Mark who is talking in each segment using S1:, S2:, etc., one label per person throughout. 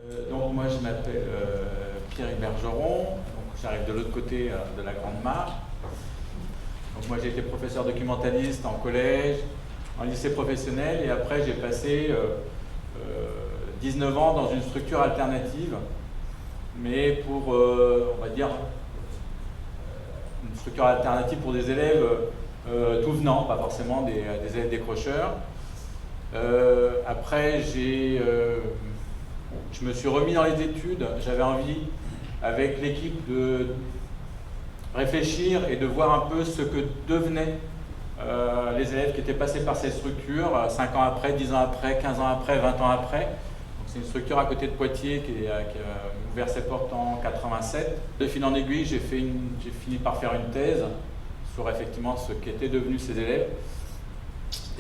S1: Donc moi je m'appelle Pierre Bergeron, j'arrive de l'autre côté de la Grande Mare. Donc moi j'ai été professeur documentaliste en collège, en lycée professionnel et après j'ai passé 19 ans dans une structure alternative, mais pour, on va dire, une structure alternative pour des élèves tout venant, pas forcément des élèves décrocheurs. Après je me suis remis dans les études, j'avais envie avec l'équipe de réfléchir et de voir un peu ce que devenaient les élèves qui étaient passés par ces structures 5 ans après, 10 ans après, 15 ans après, 20 ans après. C'est une structure à côté de Poitiers qui a ouvert ses portes en 87. De fil en aiguille, j'ai fini par faire une thèse sur effectivement ce qu'étaient devenus ces élèves.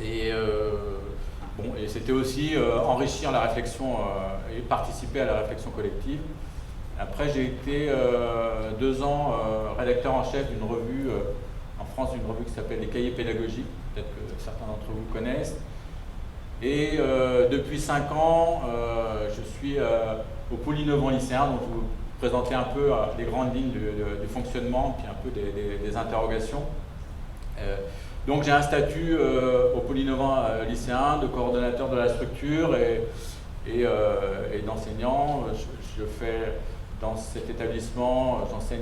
S1: Et c'était aussi enrichir la réflexion et participer à la réflexion collective. Après, j'ai été 2 ans rédacteur en chef d'une revue en France, une revue qui s'appelle Les Cahiers pédagogiques, peut-être que certains d'entre vous connaissent. Et depuis 5 ans, je suis au pôle innovant lycéen, donc je vais vous présenter un peu les grandes lignes du fonctionnement, puis un peu des interrogations. Donc j'ai un statut au pôle innovant lycéen de coordonnateur de la structure et d'enseignant. Je fais dans cet établissement, j'enseigne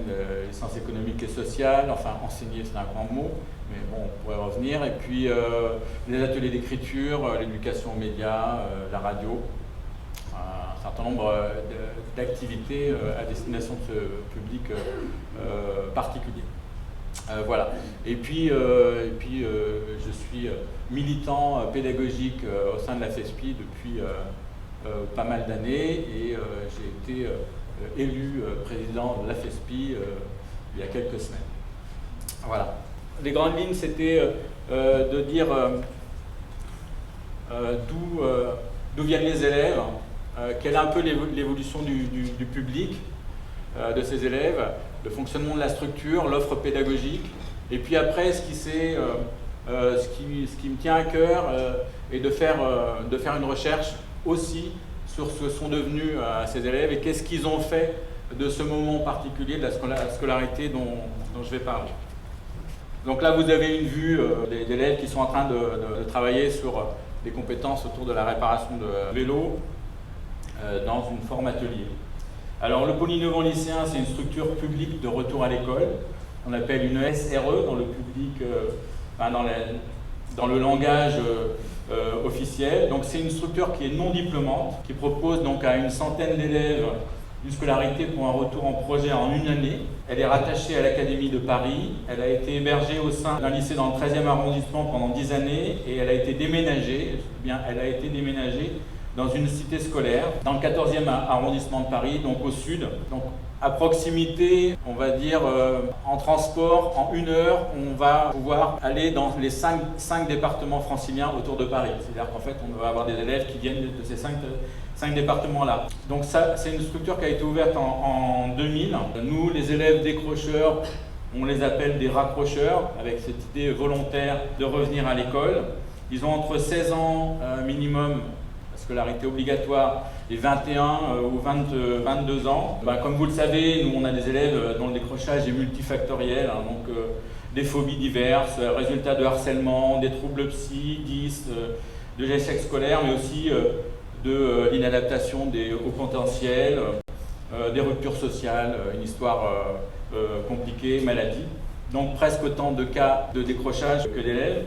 S1: les sciences économiques et sociales, enfin enseigner c'est un grand mot, mais bon on pourrait revenir, et puis les ateliers d'écriture, l'éducation aux médias, la radio, un certain nombre d'activités à destination de ce public particulier. Voilà. Et puis je suis militant pédagogique au sein de la FESPI depuis pas mal d'années et j'ai été élu président de la FESPI il y a quelques semaines. Voilà. Les grandes lignes, c'était de dire d'où viennent les élèves, quelle est un peu l'évolution du public, de ces élèves, le fonctionnement de la structure, l'offre pédagogique, et puis après ce qui me tient à cœur est de faire une recherche aussi sur ce que sont devenus ces élèves et qu'est-ce qu'ils ont fait de ce moment particulier de la scolarité dont je vais parler. Donc là vous avez une vue des élèves qui sont en train de travailler sur des compétences autour de la réparation de vélos dans une forme atelier. Alors le pôle innovant lycéen, c'est une structure publique de retour à l'école. On appelle une SRE dans le public, dans le langage officiel. Donc c'est une structure qui est non diplômante, qui propose donc à une centaine d'élèves une scolarité pour un retour en projet en une année. Elle est rattachée à l'Académie de Paris. Elle a été hébergée au sein d'un lycée dans le 13e arrondissement pendant 10 années et elle a été déménagée, dans une cité scolaire, dans le 14e arrondissement de Paris, donc au sud. Donc à proximité, on va dire en transport, en 1 heure, on va pouvoir aller dans les 5 départements franciliens autour de Paris. C'est-à-dire qu'en fait, on va avoir des élèves qui viennent de ces 5 départements-là. Donc ça, c'est une structure qui a été ouverte en 2000. Nous, les élèves décrocheurs, on les appelle des raccrocheurs, avec cette idée volontaire de revenir à l'école. Ils ont entre 16 ans minimum, scolarité obligatoire, et 21 ou 22 ans. Comme vous le savez, nous on a des élèves dont le décrochage est multifactoriel, donc des phobies diverses, résultats de harcèlement, des troubles psy, 10, de l'échec scolaire, mais aussi de l'inadaptation des hauts potentiels, des ruptures sociales, une histoire compliquée, maladie. Donc presque autant de cas de décrochage que d'élèves.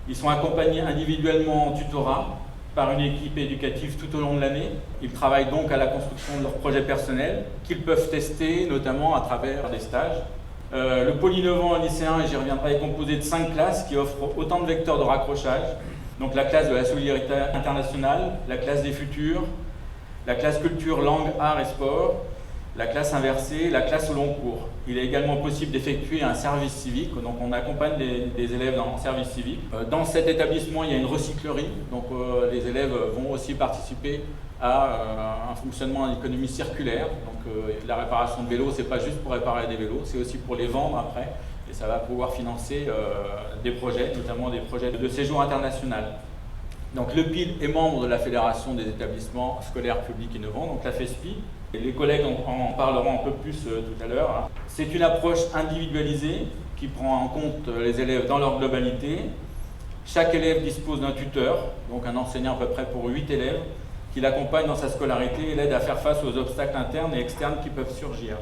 S1: Ils sont accompagnés individuellement en tutorat par une équipe éducative tout au long de l'année. Ils travaillent donc à la construction de leurs projets personnels qu'ils peuvent tester, notamment à travers des stages. Le pôle innovant lycéen, et j'y reviendrai, est composé de 5 classes qui offrent autant de vecteurs de raccrochage. Donc la classe de la solidarité internationale, la classe des futurs, la classe culture, langue, art et sport, la classe inversée, la classe au long cours. Il est également possible d'effectuer un service civique, donc on accompagne des élèves en service civique. Dans cet établissement, il y a une recyclerie, donc les élèves vont aussi participer à un fonctionnement en économie circulaire. Donc la réparation de vélos, c'est pas juste pour réparer des vélos, c'est aussi pour les vendre après, et ça va pouvoir financer des projets, notamment des projets de séjour international. Donc le PIL est membre de la Fédération des établissements scolaires publics innovants, donc la FESPI. Et les collègues en parleront un peu plus tout à l'heure. C'est une approche individualisée qui prend en compte les élèves dans leur globalité. Chaque élève dispose d'un tuteur, donc un enseignant à peu près pour 8 élèves, qui l'accompagne dans sa scolarité et l'aide à faire face aux obstacles internes et externes qui peuvent surgir.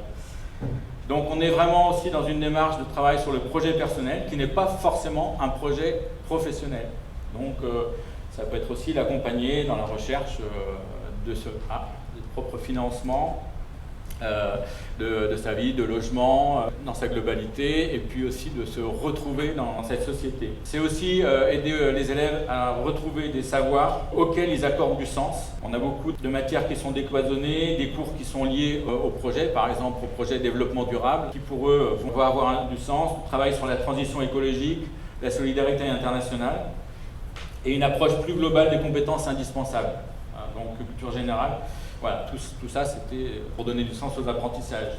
S1: Donc on est vraiment aussi dans une démarche de travail sur le projet personnel qui n'est pas forcément un projet professionnel. Donc ça peut être aussi l'accompagner dans la recherche de propre financement de sa vie, de logement, dans sa globalité, et puis aussi de se retrouver dans cette société. C'est aussi aider les élèves à retrouver des savoirs auxquels ils accordent du sens. On a beaucoup de matières qui sont décloisonnées, des cours qui sont liés au projet, par exemple au projet développement durable, qui pour eux vont avoir du sens, travail sur la transition écologique, la solidarité internationale, et une approche plus globale des compétences indispensables, donc culture générale. Voilà, tout ça, c'était pour donner du sens aux apprentissages.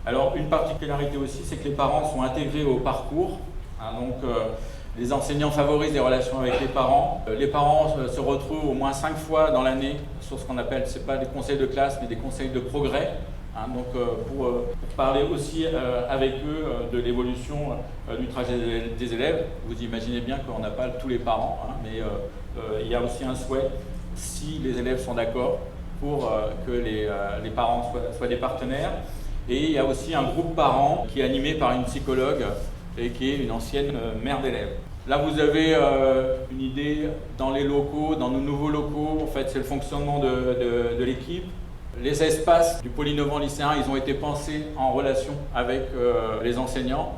S1: Alors, une particularité aussi, c'est que les parents sont intégrés au parcours. Les enseignants favorisent les relations avec les parents. Les parents se retrouvent au moins 5 fois dans l'année sur ce qu'on appelle, c'est pas des conseils de classe, mais des conseils de progrès. Pour parler aussi avec eux de l'évolution du trajet des élèves. Vous imaginez bien qu'on n'a pas tous les parents, mais il y a aussi un souhait, si les élèves sont d'accord, pour que les parents soient des partenaires. Et il y a aussi un groupe parents qui est animé par une psychologue et qui est une ancienne mère d'élèves. Là, vous avez une idée dans les locaux, dans nos nouveaux locaux. En fait, c'est le fonctionnement de l'équipe. Les espaces du pôle innovant lycéen, ils ont été pensés en relation avec les enseignants.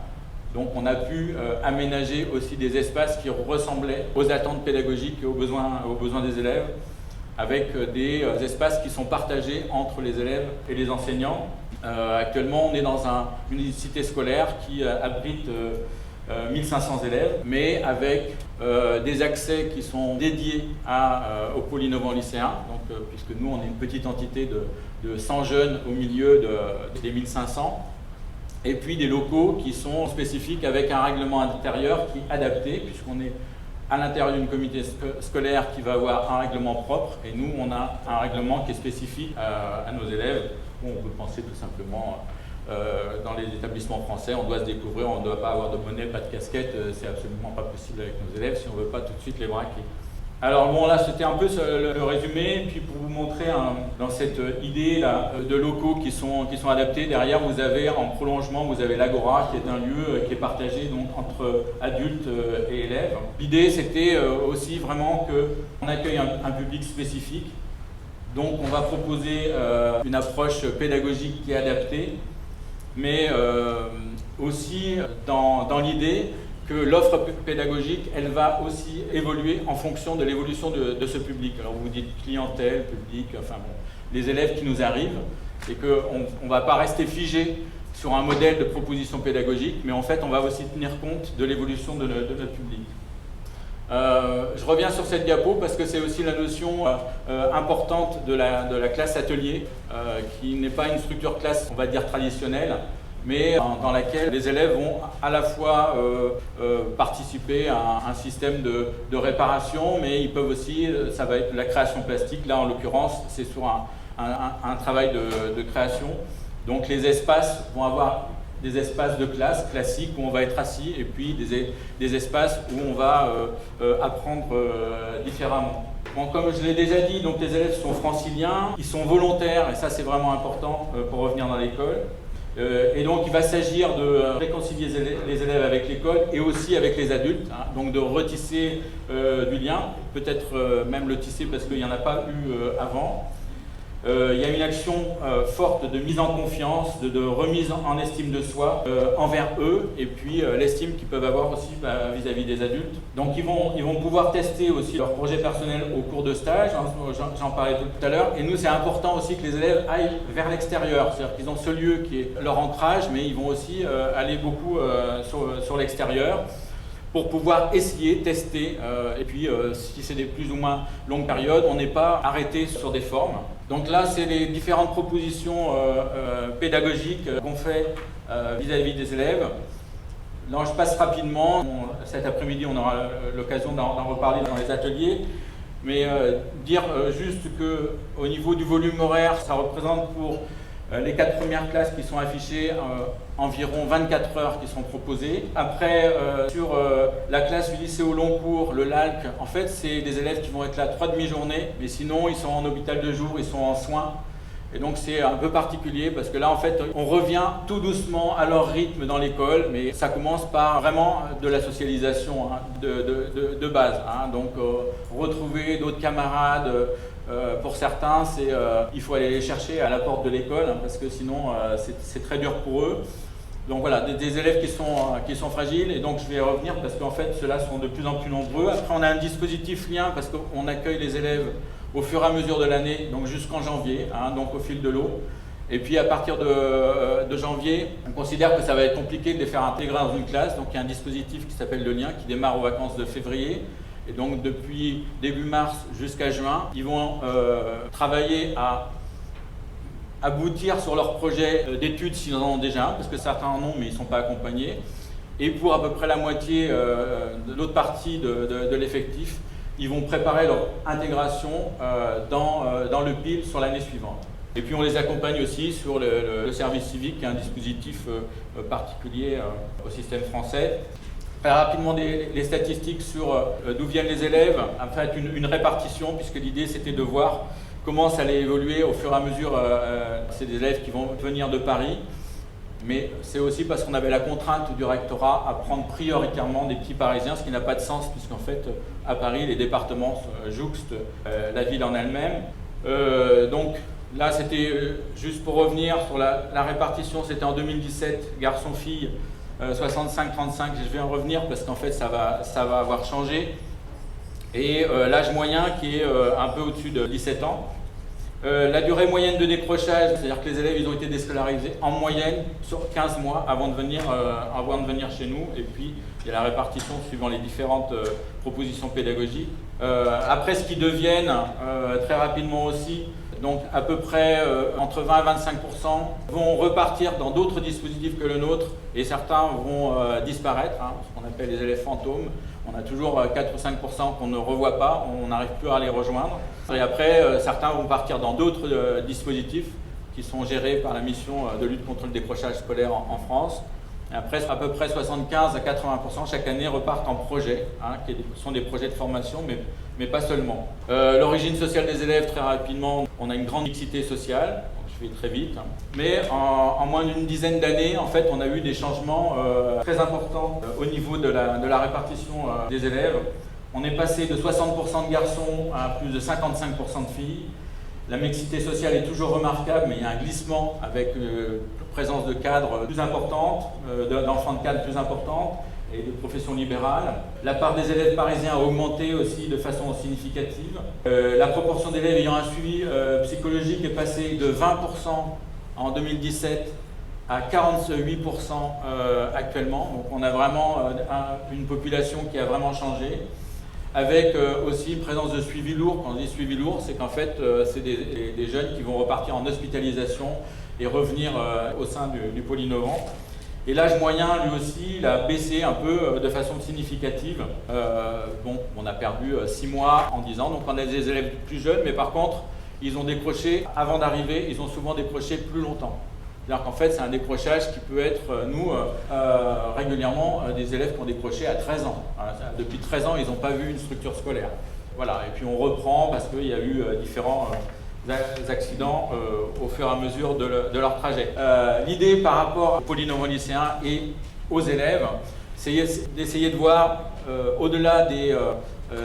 S1: Donc on a pu aménager aussi des espaces qui ressemblaient aux attentes pédagogiques et aux besoins des élèves, avec des espaces qui sont partagés entre les élèves et les enseignants. Actuellement, on est dans une cité scolaire qui abrite 1500 élèves, mais avec des accès qui sont dédiés au pôle innovant lycéen, donc, puisque nous, on est une petite entité de 100 jeunes au milieu des 1500, et puis des locaux qui sont spécifiques avec un règlement intérieur qui est adapté, puisqu'on est à l'intérieur d'une comité scolaire qui va avoir un règlement propre, et nous, on a un règlement qui est spécifique à nos élèves. On peut penser tout simplement, dans les établissements français, on doit se découvrir, on ne doit pas avoir de monnaie, pas de casquette, c'est absolument pas possible avec nos élèves si on ne veut pas tout de suite les braquer. Alors bon, là c'était un peu le résumé, puis pour vous montrer dans cette idée là, de locaux qui sont adaptés, derrière vous avez en prolongement, vous avez l'Agora qui est un lieu qui est partagé donc, entre adultes et élèves. L'idée c'était aussi vraiment qu'on accueille un public spécifique, donc on va proposer une approche pédagogique qui est adaptée, mais aussi dans l'idée que l'offre pédagogique, elle va aussi évoluer en fonction de l'évolution de ce public. Alors vous dites clientèle, public, enfin bon, les élèves qui nous arrivent, c'est qu'on ne va pas rester figé sur un modèle de proposition pédagogique, mais en fait on va aussi tenir compte de l'évolution de notre public. Je reviens sur cette diapo parce que c'est aussi la notion importante de la classe atelier, qui n'est pas une structure classe, on va dire, traditionnelle, mais dans laquelle les élèves vont à la fois participer à un système de réparation, mais ils peuvent aussi, ça va être la création plastique. Là, en l'occurrence, c'est sur un travail de création. Donc les espaces vont avoir des espaces de classe classiques où on va être assis, et puis des espaces où on va apprendre différemment. Bon, comme je l'ai déjà dit, donc les élèves sont franciliens, ils sont volontaires, et ça c'est vraiment important pour revenir dans l'école. Et donc il va s'agir de réconcilier les élèves avec l'école et aussi avec les adultes, donc de retisser du lien, peut-être même le tisser parce qu'il n'y en a pas eu avant. Il y a une action forte de mise en confiance, de remise en estime de soi envers eux, et puis l'estime qu'ils peuvent avoir aussi vis-à-vis des adultes. Donc ils vont pouvoir tester aussi leur projet personnel au cours de stage, j'en parlais tout à l'heure, et nous c'est important aussi que les élèves aillent vers l'extérieur, c'est-à-dire qu'ils ont ce lieu qui est leur ancrage, mais ils vont aussi aller beaucoup sur l'extérieur, pour pouvoir essayer, tester, et puis si c'est des plus ou moins longues périodes, on n'est pas arrêté sur des formes. Donc là, c'est les différentes propositions pédagogiques qu'on fait vis-à-vis des élèves. Là, je passe rapidement. Cet après-midi, on aura l'occasion d'en reparler dans les ateliers. Mais dire juste qu'au niveau du volume horaire, ça représente pour les 4 premières classes qui sont affichées, environ 24 heures qui sont proposées. Après, sur la classe du lycée au long cours, le LALC, en fait, c'est des élèves qui vont être là 3 demi-journées, mais sinon, ils sont en hôpital de jour, ils sont en soins. Et donc, c'est un peu particulier parce que là, en fait, on revient tout doucement à leur rythme dans l'école, mais ça commence par vraiment de la socialisation de base. Donc, retrouver d'autres camarades. Pour certains, il faut aller les chercher à la porte de l'école parce que sinon c'est très dur pour eux. Donc voilà, des élèves qui sont fragiles, et donc je vais revenir parce qu'en fait ceux-là sont de plus en plus nombreux. Après on a un dispositif lien parce qu'on accueille les élèves au fur et à mesure de l'année, donc jusqu'en janvier, donc au fil de l'eau. Et puis à partir de janvier, on considère que ça va être compliqué de les faire intégrer dans une classe, donc il y a un dispositif qui s'appelle le lien qui démarre aux vacances de février. Et donc depuis début mars jusqu'à juin, ils vont travailler à aboutir sur leur projet d'études s'ils en ont déjà un, parce que certains en ont mais ils ne sont pas accompagnés. Et pour à peu près la moitié de l'autre partie de l'effectif, ils vont préparer leur intégration dans le PIL sur l'année suivante. Et puis on les accompagne aussi sur le service civique, qui est un dispositif particulier au système français. Très rapidement les statistiques sur d'où viennent les élèves, en fait une répartition, puisque l'idée c'était de voir comment ça allait évoluer au fur et à mesure. C'est des élèves qui vont venir de Paris, mais c'est aussi parce qu'on avait la contrainte du rectorat à prendre prioritairement des petits Parisiens, ce qui n'a pas de sens, puisqu'en fait à Paris les départements jouxtent la ville en elle-même. Donc là c'était juste pour revenir sur la répartition, c'était en 2017, garçons-filles, 65-35, je vais en revenir parce qu'en fait ça va avoir changé. Et l'âge moyen qui est un peu au-dessus de 17 ans. La durée moyenne de décrochage, c'est-à-dire que les élèves ils ont été déscolarisés en moyenne sur 15 mois avant de venir chez nous. Et puis il y a la répartition suivant les différentes propositions pédagogiques. Après ce qui deviennent très rapidement aussi, donc à peu près entre 20 et 25% vont repartir dans d'autres dispositifs que le nôtre, et certains vont disparaître, ce qu'on appelle les élèves fantômes. On a toujours 4 ou 5% qu'on ne revoit pas, on n'arrive plus à les rejoindre. Et après, certains vont partir dans d'autres dispositifs qui sont gérés par la mission de lutte contre le décrochage scolaire en France. Et après, à peu près 75 à 80% chaque année repartent en projet, qui sont des projets de formation, mais pas seulement. L'origine sociale des élèves, très rapidement, on a une grande mixité sociale, donc je vais très vite. Mais en moins d'une dizaine d'années, en fait, on a eu des changements très importants au niveau de la répartition des élèves. On est passé de 60% de garçons à plus de 55% de filles. La mixité sociale est toujours remarquable, mais il y a un glissement avec présence de cadres plus importante, d'enfants de cadres plus importantes et de professions libérales. La part des élèves parisiens a augmenté aussi de façon significative. La proportion d'élèves ayant un suivi psychologique est passée de 20% en 2017 à 48% actuellement. Donc on a vraiment une population qui a vraiment changé, avec aussi une présence de suivi lourd. Quand on dit suivi lourd, c'est qu'en fait, c'est des jeunes qui vont repartir en hospitalisation et revenir au sein du pôle innovant. Et l'âge moyen, lui aussi, il a baissé un peu de façon significative. On a perdu 6 mois en 10 ans, donc on a des élèves plus jeunes, mais par contre, ils ont décroché, avant d'arriver, ils ont souvent décroché plus longtemps. C'est-à-dire qu'en fait, c'est un décrochage qui peut être, nous, régulièrement, des élèves qui ont décroché à 13 ans. Depuis 13 ans, ils n'ont pas vu une structure scolaire. Voilà, et puis on reprend parce qu'il y a eu différents accidents au fur et à mesure de leur trajet. L'idée par rapport aux polynésiens et aux élèves, c'est d'essayer de voir, au-delà des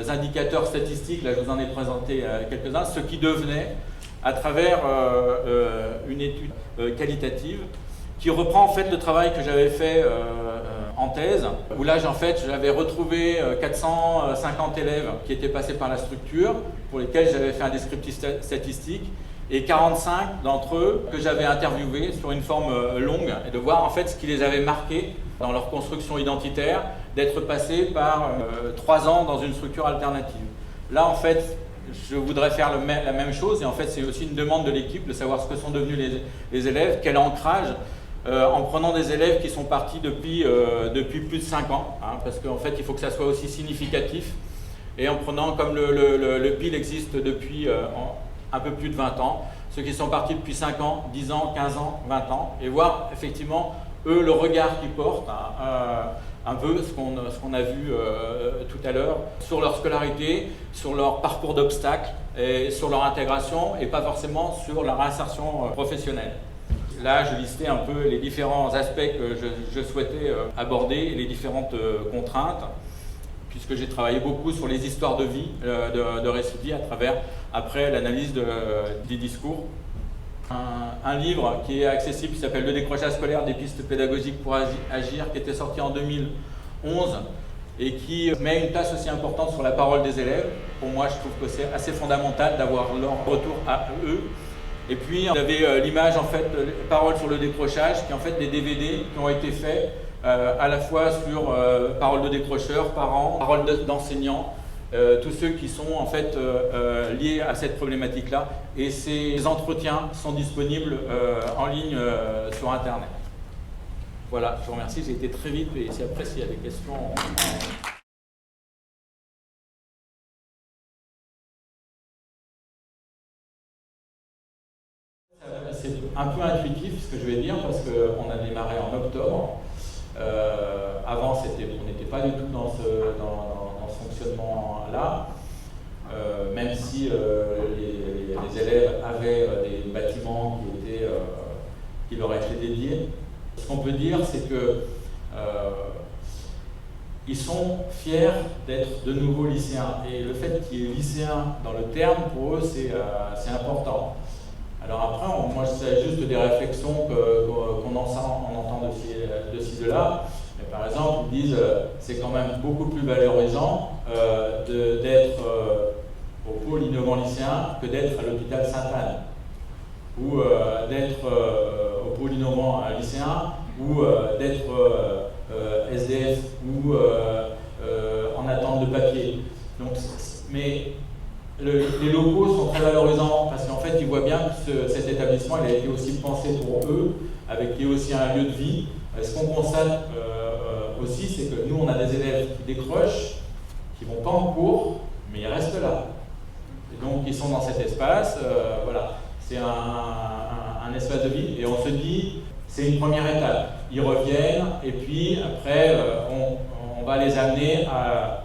S1: indicateurs statistiques, là je vous en ai présenté quelques-uns, ce qui devenait à travers une étude qualitative qui reprend en fait le travail que j'avais fait en thèse, où là j'avais retrouvé 450 élèves qui étaient passés par la structure, pour lesquels j'avais fait un descriptif statistique, et 45 d'entre eux que j'avais interviewés sur une forme longue, et de voir en fait ce qui les avait marqués dans leur construction identitaire, d'être passés par 3 ans dans une structure alternative. Là en fait, je voudrais faire la même chose, et en fait c'est aussi une demande de l'équipe de savoir ce que sont devenus les élèves, quel ancrage, en prenant des élèves qui sont partis depuis plus de 5 ans, parce qu'en fait il faut que ça soit aussi significatif et en prenant, comme le PIL existe depuis un peu plus de 20 ans, ceux qui sont partis depuis 5 ans, 10 ans, 15 ans, 20 ans, et voir effectivement, eux, le regard qu'ils portent, un peu ce qu'on a vu tout à l'heure, sur leur scolarité, sur leur parcours d'obstacles, et sur leur intégration, et pas forcément sur leur insertion professionnelle. Là, je listais un peu les différents aspects que je souhaitais aborder et les différentes contraintes, puisque j'ai travaillé beaucoup sur les histoires de vie, de récits de vie, à travers, après, l'analyse des discours. Un livre qui est accessible, qui s'appelle « Le décrochage scolaire, des pistes pédagogiques pour agir », qui était sorti en 2011 et qui met une place aussi importante sur la parole des élèves. Pour moi, je trouve que c'est assez fondamental d'avoir leur retour à eux. Et puis, on avait l'image, en fait, Paroles sur le décrochage, qui est en fait des DVD qui ont été faits à la fois sur paroles de décrocheurs, parents, paroles d'enseignants, tous ceux qui sont en fait liés à cette problématique-là. Et ces entretiens sont disponibles en ligne sur Internet. Voilà, je vous remercie, j'ai été très vite et si après s'il y a des questions... C'est un peu intuitif ce que je vais dire parce qu'on a démarré en octobre. Avant, on n'était pas du tout dans ce fonctionnement-là, même si les élèves avaient des bâtiments qui leur étaient dédiés. Ce qu'on peut dire, c'est que ils sont fiers d'être de nouveaux lycéens. Et le fait qu'il y ait lycéen dans le terme, pour eux, c'est important. Alors après, moi, c'est juste des réflexions qu'on entend de ci, de là. Mais par exemple, ils disent c'est quand même beaucoup plus valorisant d'être au pôle innovant lycéen que d'être à l'hôpital Sainte-Anne, ou d'être au pôle innovant lycéen, ou d'être SDF, ou en attente de papier. Donc, mais les locaux sont très valorisants parce qu'en fait, ils voient bien que cet établissement il a été aussi pensé pour eux, avec qui est aussi un lieu de vie. Ce qu'on constate aussi, c'est que nous, on a des élèves qui décrochent, qui ne vont pas en cours, mais ils restent là. Et donc, ils sont dans cet espace. Voilà, c'est un espace de vie. Et on se dit, c'est une première étape. Ils reviennent, et puis après, on va les amener à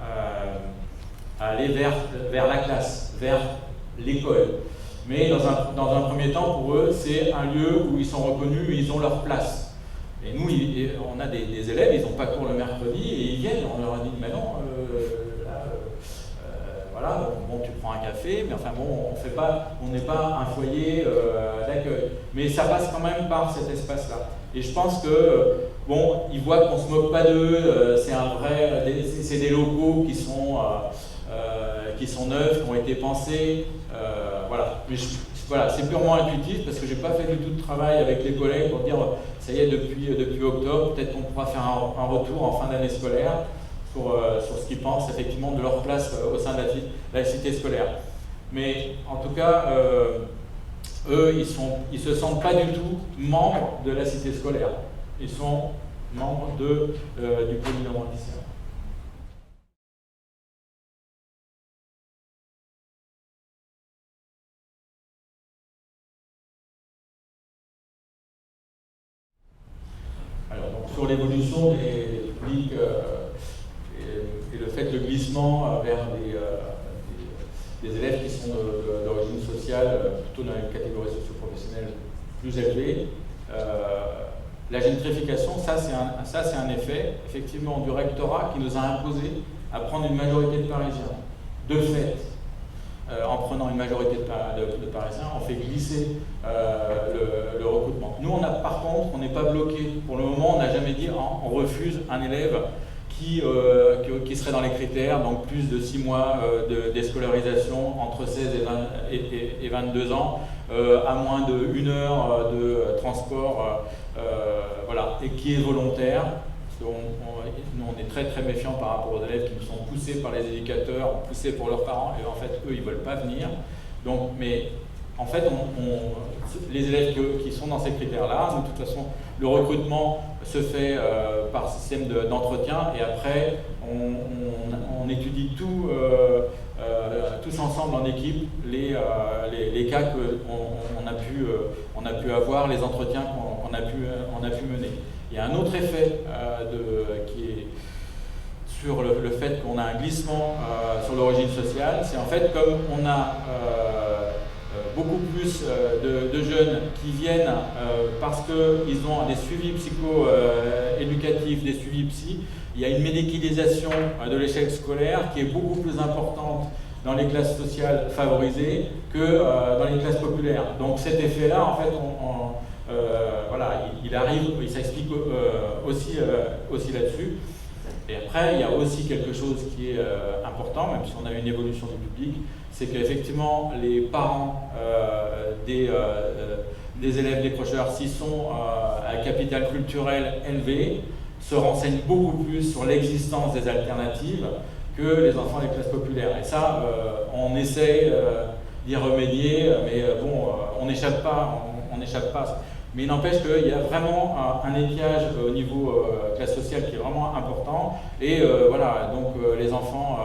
S1: aller vers la classe, vers l'école. Mais dans un premier temps, pour eux, c'est un lieu où ils sont reconnus et ils ont leur place. Et nous, on a des élèves, ils n'ont pas cours le mercredi et ils viennent, on leur a dit, mais non, voilà, bon, tu prends un café, mais enfin bon, on n'est pas un foyer d'accueil. Mais ça passe quand même par cet espace-là. Et je pense que, bon, ils voient qu'on ne se moque pas d'eux, c'est des locaux qui sont neufs, qui ont été pensés, voilà. Mais voilà, c'est purement intuitif parce que je n'ai pas fait du tout de travail avec les collègues pour dire ça y est, depuis octobre, peut-être qu'on pourra faire un retour en fin d'année scolaire sur ce qu'ils pensent effectivement de leur place au sein de la cité scolaire. Mais en tout cas, eux, ils se sentent pas du tout membres de la cité scolaire. Ils sont membres du pôle innovant lycéen. Sur l'évolution des publics et le fait de glissement vers des élèves qui sont d'origine sociale, plutôt dans une catégorie socio-professionnelle plus élevée. La gentrification, ça c'est un effet effectivement du rectorat qui nous a imposé à prendre une majorité de Parisiens. De fait, en prenant une majorité de Parisiens, on fait glisser le recrutement. Nous, par contre, on n'est pas bloqué. Pour le moment, on n'a jamais dit on refuse un élève qui serait dans les critères, donc plus de 6 mois de déscolarisation entre 16 et 22 ans, à moins de 1 heure de transport, voilà, et qui est volontaire. Nous, on est très très méfiants par rapport aux élèves qui nous sont poussés par les éducateurs, poussés pour leurs parents, et en fait, eux, ils ne veulent pas venir. Donc, mais en fait, les élèves qui sont dans ces critères-là, de toute façon, le recrutement se fait par système d'entretien, et après, on étudie tout tous ensemble en équipe les cas qu'on a pu avoir, les entretiens qu'on a pu mener. Il y a un autre effet qui est sur le fait qu'on a un glissement sur l'origine sociale, c'est en fait comme on a beaucoup plus de jeunes qui viennent parce qu'ils ont des suivis psycho-éducatifs, des suivis psy, il y a une médicalisation de l'échec scolaire qui est beaucoup plus importante dans les classes sociales favorisées que dans les classes populaires. Donc cet effet-là, en fait, voilà, il arrive, il s'explique aussi là-dessus. Et après, il y a aussi quelque chose qui est important, même si on a une évolution du public, c'est qu'effectivement, les parents des élèves décrocheurs, s'ils sont à capital culturel élevé, se renseignent beaucoup plus sur l'existence des alternatives que les enfants des classes populaires. Et ça, on essaie d'y remédier, mais bon, on n'échappe pas. Mais il n'empêche qu'il y a vraiment un étiage au niveau classe sociale qui est vraiment important. Et voilà, donc les enfants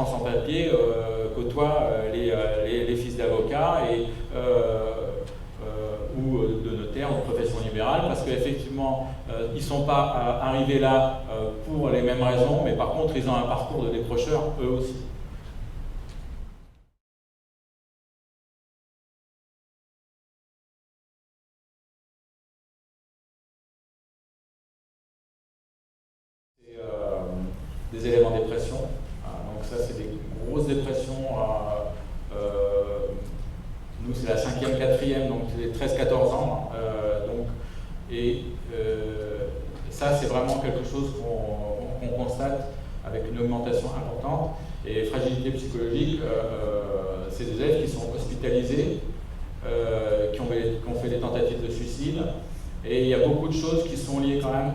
S1: sans papier côtoient les fils d'avocats ou de notaires ou de profession libérale, parce qu'effectivement, ils ne sont pas arrivés là pour les mêmes raisons, mais par contre, ils ont un parcours de décrocheurs eux aussi. Des élèves en dépression. Donc ça, c'est des grosses dépressions. Nous, c'est la 5e, 4e, donc c'est 13-14 ans. Ça, c'est vraiment quelque chose qu'on constate avec une augmentation importante. Et fragilité psychologique, c'est des élèves qui sont hospitalisés, qui ont fait des tentatives de suicide. Et il y a beaucoup de choses qui sont liées quand même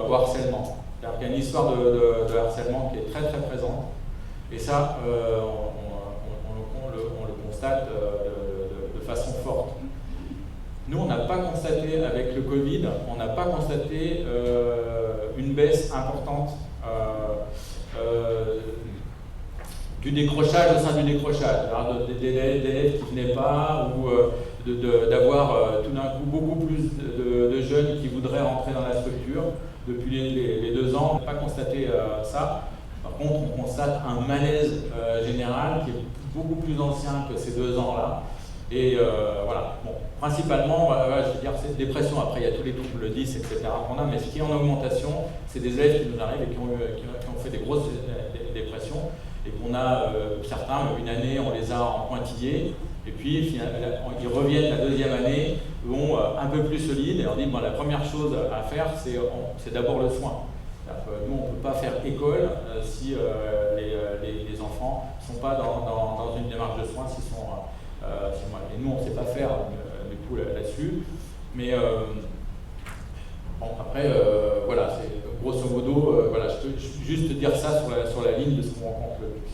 S1: au harcèlement. C'est-à-dire qu'il y a une histoire de harcèlement qui est très très présente, et ça, on le constate de façon forte. Nous, on n'a pas constaté avec le Covid, on n'a pas constaté une baisse importante du décrochage au sein du décrochage, d'élèves qui ne venaient pas, ou d'avoir tout d'un coup beaucoup plus de jeunes qui voudraient rentrer dans la structure. Depuis les 2 ans, on n'a pas constaté ça. Par contre, on constate un malaise général qui est beaucoup plus ancien que ces 2 ans-là. Et voilà. Bon, principalement, je veux dire, c'est dépression. Après, il y a tous les troubles 10, etc. qu'on a, mais ce qui est en augmentation, c'est des élèves qui nous arrivent et qui ont fait des grosses dépressions. Et qu'on a, certains, une année, on les a en pointillés. Et puis, finalement, ils reviennent la 2e année, un peu plus solides, et on dit, bon, la première chose à faire, c'est d'abord le soin. Nous, on ne peut pas faire école si les enfants ne sont pas dans une démarche de soins, s'ils sont et nous, on ne sait pas faire, du coup, là-dessus. Mais, bon, après, voilà, c'est grosso modo, voilà, je peux juste dire ça sur la ligne de ce qu'on rencontre le plus.